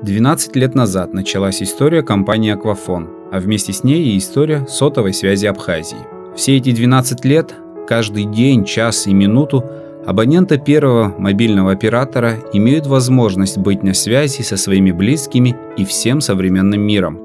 12 лет назад началась история компании «Аквафон», а вместе с ней и история сотовой связи Абхазии. Все эти 12 лет, каждый день, час и минуту абоненты первого мобильного оператора имеют возможность быть на связи со своими близкими и всем современным миром.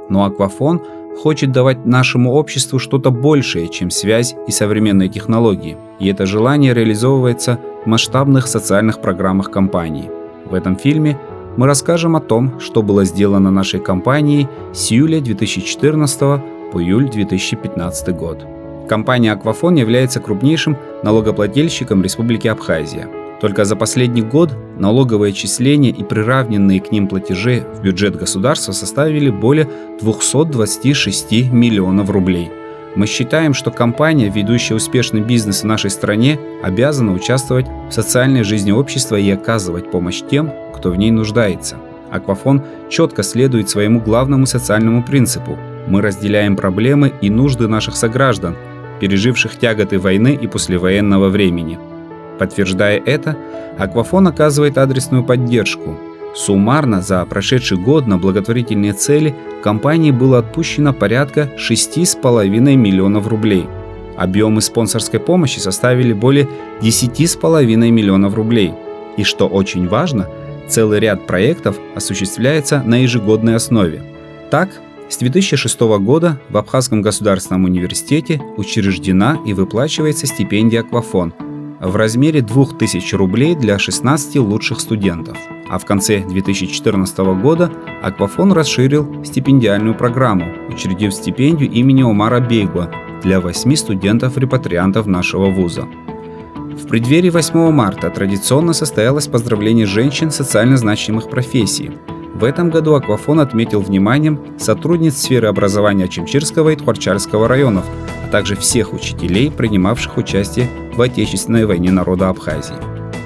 Но «Аквафон» хочет давать нашему обществу что-то большее, чем связь и современные технологии, и это желание реализовывается в масштабных социальных программах компании. В этом фильме мы расскажем о том, что было сделано нашей компанией с июля 2014 по июль 2015 год. Компания «Аквафон» является крупнейшим налогоплательщиком Республики Абхазия. Только за последний год налоговые отчисления и приравненные к ним платежи в бюджет государства составили более 226 миллионов рублей. Мы считаем, что компания, ведущая успешный бизнес в нашей стране, обязана участвовать в социальной жизни общества и оказывать помощь тем, кто в ней нуждается. «Аквафон» четко следует своему главному социальному принципу. Мы разделяем проблемы и нужды наших сограждан, переживших тяготы войны и послевоенного времени. Подтверждая это, «Аквафон» оказывает адресную поддержку. Суммарно за прошедший год на благотворительные цели компании было отпущено порядка 6,5 миллионов рублей. Объемы спонсорской помощи составили более 10,5 миллионов рублей. И что очень важно, целый ряд проектов осуществляется на ежегодной основе. Так, с 2006 года в Абхазском государственном университете учреждена и выплачивается стипендия «Аквафон» в размере 2000 рублей для 16 лучших студентов. А в конце 2014 года «Аквафон» расширил стипендиальную программу, учредив стипендию имени Омара Бейгла для 8 студентов-репатриантов нашего вуза. В преддверии 8 марта традиционно состоялось поздравление женщин социально значимых профессий. В этом году «Аквафон» отметил вниманием сотрудниц сферы образования Ачимчирского и Тхорчарского районов, а также всех учителей, принимавших участие в Отечественной войне народа Абхазии.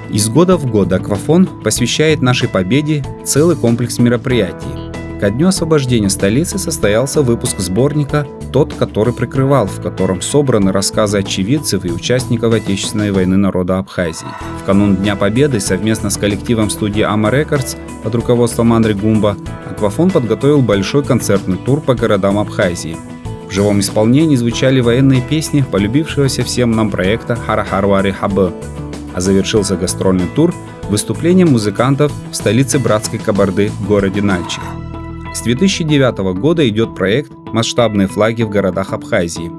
Из года в год «Аквафон» посвящает нашей победе целый комплекс мероприятий. Ко дню освобождения столицы состоялся выпуск сборника «Тот, который прикрывал», в котором собраны рассказы очевидцев и участников Отечественной войны народа Абхазии. В канун Дня Победы совместно с коллективом студии «Ама Рекордс» под руководством Андре Гумба «Аквафон» подготовил большой концертный тур по городам Абхазии. В живом исполнении звучали военные песни полюбившегося всем нам проекта «Харахарвари Хабы», а завершился гастрольный тур выступлением музыкантов в столице братской Кабарды, городе Нальчик. С 2009 года идет проект «Масштабные флаги в городах Абхазии».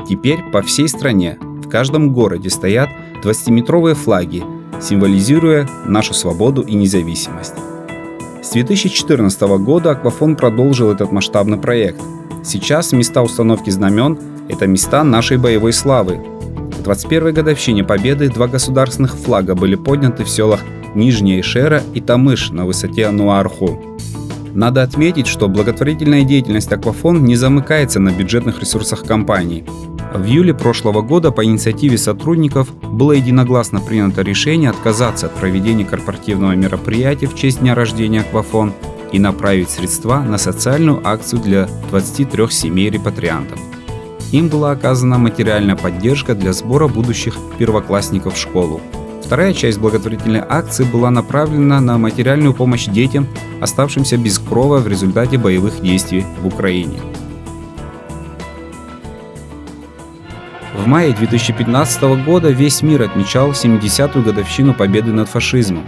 Теперь по всей стране, в каждом городе стоят 20-метровые флаги, символизируя нашу свободу и независимость. С 2014 года «Аквафон» продолжил этот масштабный проект. Сейчас места установки знамен – это места нашей боевой славы. К 21-й годовщине Победы 2 государственных флага были подняты в селах Нижняя Ишера и Тамыш на высоте Нуарху. Надо отметить, что благотворительная деятельность «Аквафон» не замыкается на бюджетных ресурсах компании. В июле прошлого года по инициативе сотрудников было единогласно принято решение отказаться от проведения корпоративного мероприятия в честь дня рождения «Аквафон» и направить средства на социальную акцию для 23 семей репатриантов. Им была оказана материальная поддержка для сбора будущих первоклассников в школу. Вторая часть благотворительной акции была направлена на материальную помощь детям, оставшимся без крова в результате боевых действий в Украине. В мае 2015 года весь мир отмечал 70-ю годовщину победы над фашизмом.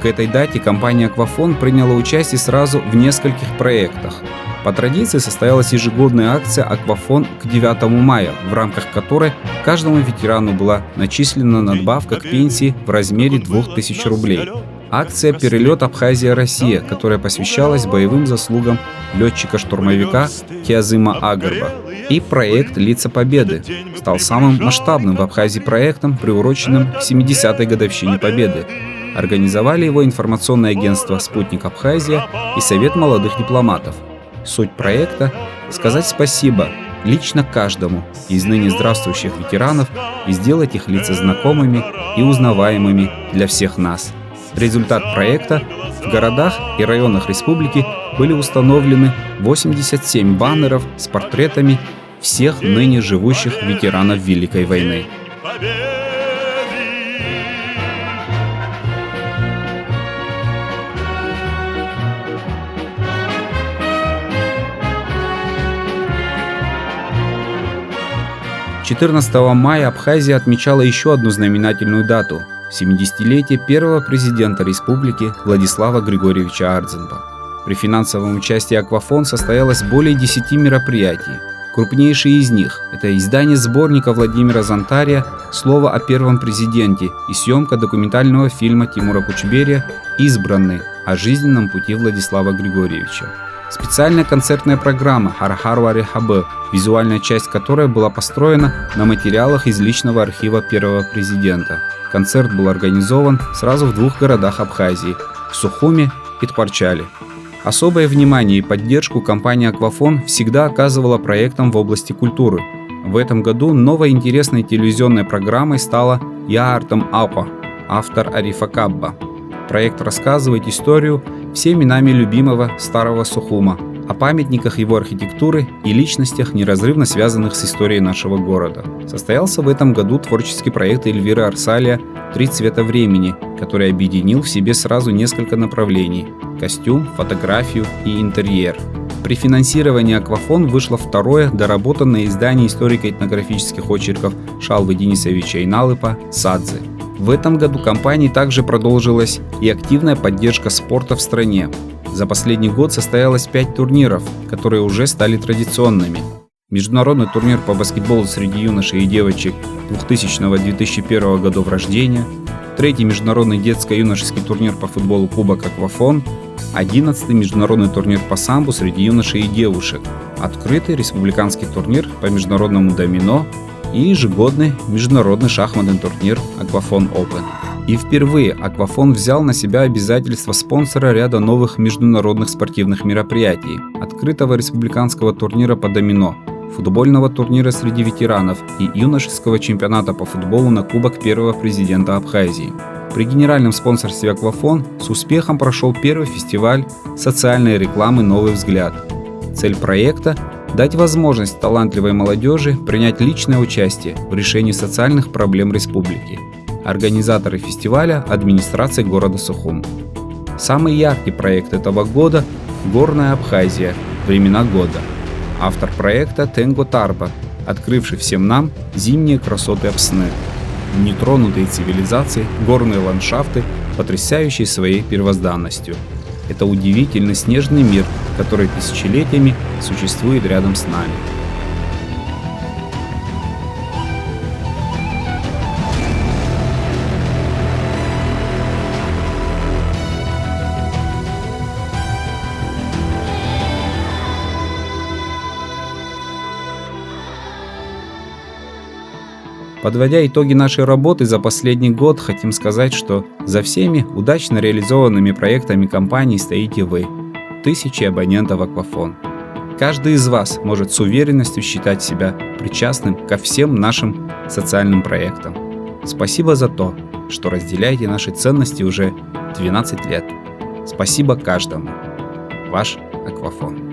К этой дате компания «Аквафон» приняла участие сразу в нескольких проектах. По традиции состоялась ежегодная акция «Аквафон» к 9 мая, в рамках которой каждому ветерану была начислена надбавка к пенсии в размере 2000 рублей. Акция «Перелет Абхазия-Россия», которая посвящалась боевым заслугам летчика-штурмовика Киазыма Агарба. И проект «Лица Победы» стал самым масштабным в Абхазии проектом, приуроченным к 70-й годовщине Победы. Организовали его информационное агентство «Спутник Абхазия» и Совет молодых дипломатов. Суть проекта – сказать спасибо лично каждому из ныне здравствующих ветеранов и сделать их лица знакомыми и узнаваемыми для всех нас. Результат проекта – в городах и районах республики были установлены 87 баннеров с портретами всех ныне живущих ветеранов Великой войны. 14 мая Абхазия отмечала еще одну знаменательную дату – 70-летие первого президента республики Владислава Григорьевича Ардзинба. При финансовом участии Аквафон состоялось более 10 мероприятий. Крупнейшие из них – это издание сборника Владимира Зонтария «Слово о первом президенте» и съемка документального фильма Тимура Кучберия «Избранный» о жизненном пути Владислава Григорьевича. Специальная концертная программа «Харахарва Рехабе», визуальная часть которой была построена на материалах из личного архива первого президента. Концерт был организован сразу в двух городах Абхазии – в Сухуме и Тхварчале. Особое внимание и поддержку компания «Аквафон» всегда оказывала проектам в области культуры. В этом году новой интересной телевизионной программой стала «Я Артам Апа», автор Арифа Кабба. Проект рассказывает историю всеми нами любимого Старого Сухума, о памятниках его архитектуры и личностях, неразрывно связанных с историей нашего города. Состоялся в этом году творческий проект Эльвиры Арсалия «Три цвета времени», который объединил в себе сразу несколько направлений – костюм, фотографию и интерьер. При финансировании «Аквафон» вышло второе доработанное издание историко-этнографических очерков Шалвы Денисовича Иналыпа «Садзе». В этом году компанией также продолжилась и активная поддержка спорта в стране. За последний год состоялось 5 турниров, которые уже стали традиционными. Международный турнир по баскетболу среди юношей и девочек 2000-2001 годов рождения, 3-й международный детско-юношеский турнир по футболу Кубок Аквафон, 11-й международный турнир по самбу среди юношей и девушек, открытый республиканский турнир по международному домино и ежегодный международный шахматный турнир Аквафон Open. И впервые Аквафон взял на себя обязательство спонсора ряда новых международных спортивных мероприятий, открытого республиканского турнира по домино, футбольного турнира среди ветеранов и юношеского чемпионата по футболу на Кубок первого президента Абхазии. При генеральном спонсорстве Аквафон с успехом прошел первый фестиваль социальной рекламы «Новый взгляд». Цель проекта – дать возможность талантливой молодежи принять личное участие в решении социальных проблем республики. Организаторы фестиваля – администрация города Сухум. Самый яркий проект этого года – «Горная Абхазия. Времена года». Автор проекта – Тенго Тарба, открывший всем нам зимние красоты Апсны. Нетронутые цивилизацией, горные ландшафты, потрясающие своей первозданностью. Это удивительный снежный мир, который тысячелетиями существует рядом с нами. Подводя итоги нашей работы за последний год, хотим сказать, что за всеми удачно реализованными проектами компании стоите вы, тысячи абонентов Аквафон. Каждый из вас может с уверенностью считать себя причастным ко всем нашим социальным проектам. Спасибо за то, что разделяете наши ценности уже 12 лет. Спасибо каждому. Ваш Аквафон.